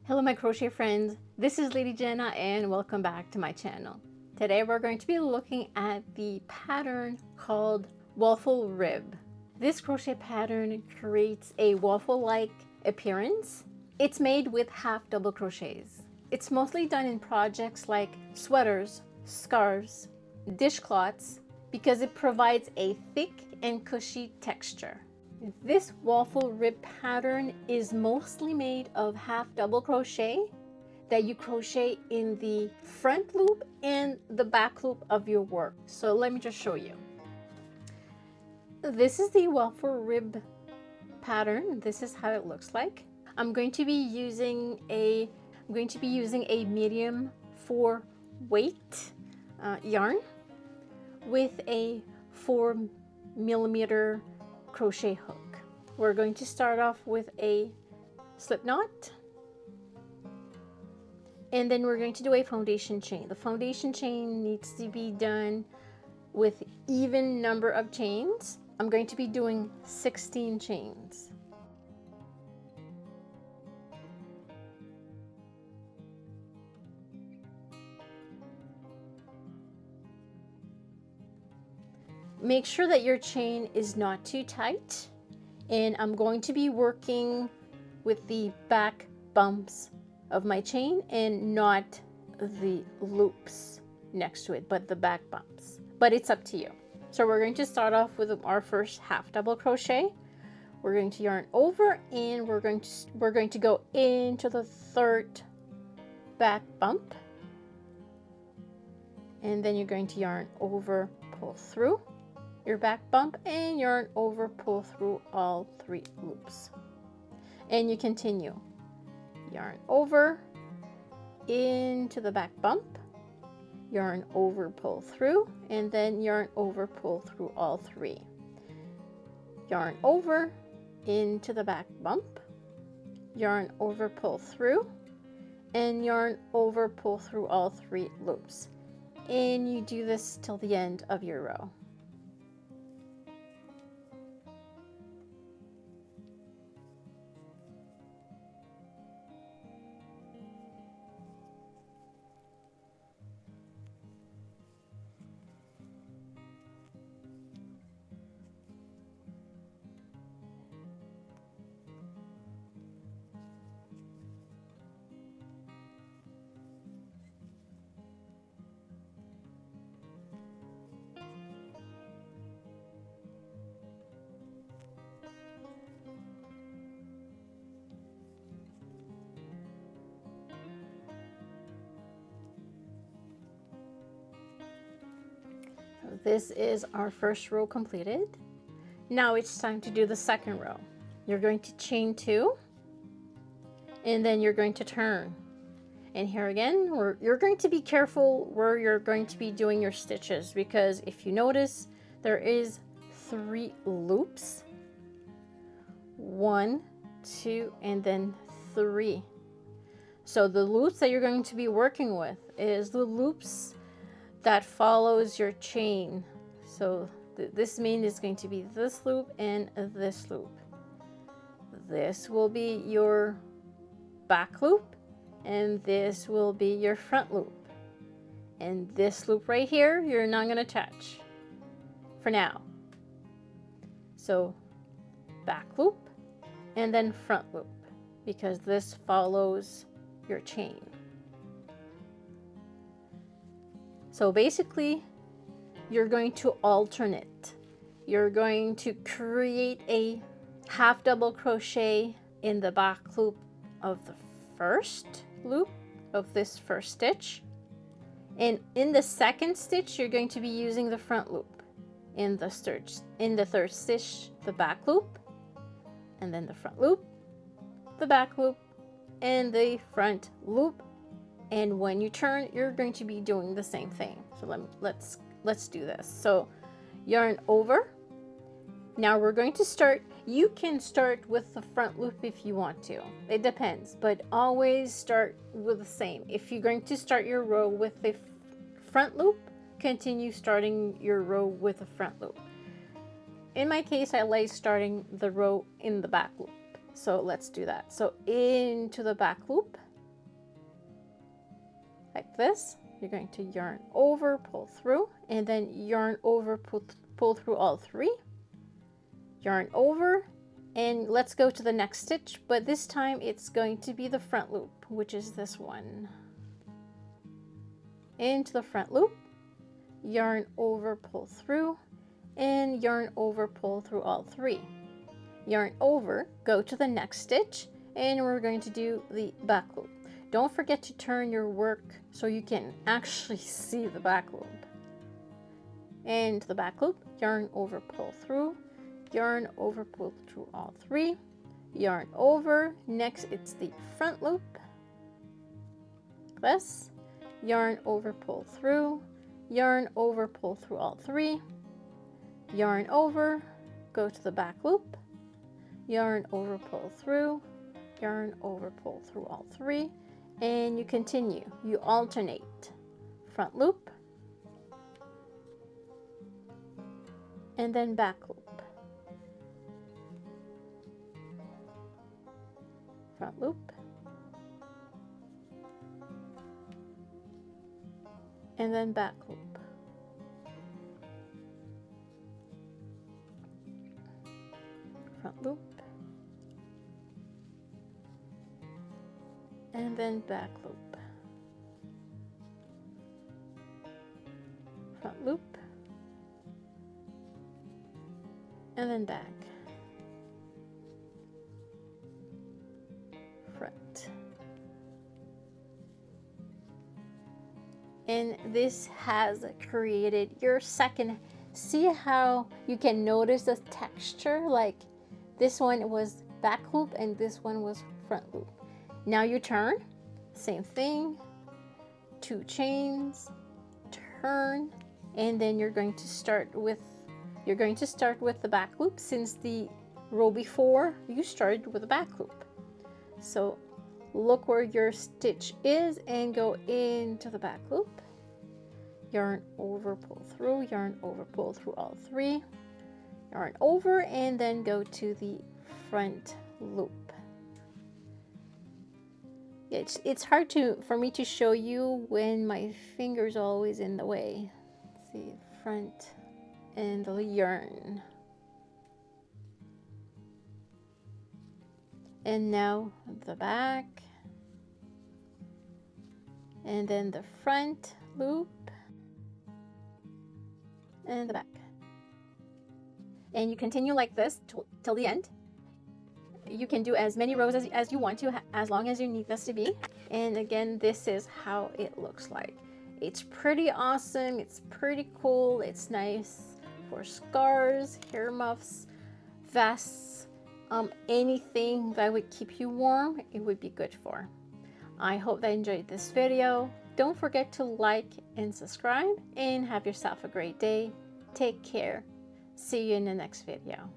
Hello my crochet friends, this is Lady Jenna and welcome back to my channel. Today we're going to be looking at the pattern called Waffle Rib. This crochet pattern creates a waffle-like appearance. It's made with half double crochets. It's mostly done in projects like sweaters, scarves, dishcloths because it provides a thick and cushy texture. This waffle rib pattern is mostly made of half double crochet that you crochet in the front loop and the back loop of your work. So let me just show you. This is the waffle rib pattern. This is how it looks like. I'm going to be using a medium 4 weight yarn with a 4mm crochet hook. We're going to start off with a slip knot, and then we're going to do a foundation chain. The foundation chain needs to be done with even number of chains. I'm going to be doing 16 chains. Make sure that your chain is not too tight, and I'm going to be working with the back bumps of my chain and not the loops next to it, but the back bumps. But it's up to you. So we're going to start off with our first half double crochet. We're going to yarn over and we're going to go into the third back bump, and then you're going to yarn over, pull through your back bump, and yarn over, pull through all 3 loops, and you continue yarn over into the back bump, yarn over, pull through, and then yarn over, pull through all 3, yarn over into the back bump, yarn over, pull through, and yarn over, pull through all 3 loops, and you do this till the end of your row. This is our first row completed. Now it's time to do the second row. You're going to chain 2, and then you're going to turn. And here again, you're going to be careful where you're going to be doing your stitches, because if you notice, there is 3 loops. 1, 2, and then 3. So the loops that you're going to be working with is the loops that follows your chain. So this mean is going to be this loop and this loop. This will be your back loop, and this will be your front loop. And this loop right here, you're not going to touch for now. So back loop and then front loop, because this follows your chain. So basically, you're going to alternate. You're going to create a half double crochet in the back loop of the first loop of this first stitch. And in the second stitch, you're going to be using the front loop. In the third stitch, the back loop, and then the front loop, the back loop, and the front loop. And when you turn, you're going to be doing the same thing. So let's do this. So yarn over. Now we're going to start. You can start with the front loop if you want to. It depends, but always start with the same. If you're going to start your row with the front loop, continue starting your row with the front loop. In my case, I like starting the row in the back loop. So let's do that. So into the back loop, like this. You're going to yarn over, pull through, and then yarn over, pull through all three, yarn over, and let's go to the next stitch, but this time it's going to be the front loop, which is this one. Into the front loop, yarn over, pull through, and yarn over, pull through all three. Yarn over, go to the next stitch, and we're going to do the back loop. Don't forget to turn your work so you can actually see the back loop. And the back loop, yarn over, pull through, yarn over, pull through all three, yarn over. Next it's the front loop, this, yarn over, pull through, yarn over, pull through all three, yarn over, go to the back loop, yarn over, pull through, yarn over, pull through all three, and you continue. You alternate front loop and then back loop, front loop and then back loop, front loop and then back loop, front loop and then back, front. And this has created your second. See how you can notice the texture? Like this one was back loop and this one was front loop. Now you turn, same thing, 2 chains, turn, and then you're going to start with the back loop, since the row before you started with a back loop. So look where your stitch is and go into the back loop, yarn over, pull through, yarn over, pull through all three, yarn over, and then go to the front loop. It's hard for me to show you when my finger's always in the way. Let's see, front and the yarn. And now the back, and then the front loop and the back. And you continue like this till the end. You can do as many rows as you want to, as long as you need this to be. And again, this is how it looks like. It's pretty awesome. It's pretty cool. It's nice for scarves, hair muffs, vests, anything that would keep you warm, it would be good for. I hope that you enjoyed this video. Don't forget to like and subscribe, and have yourself a great day. Take care. See you in the next video.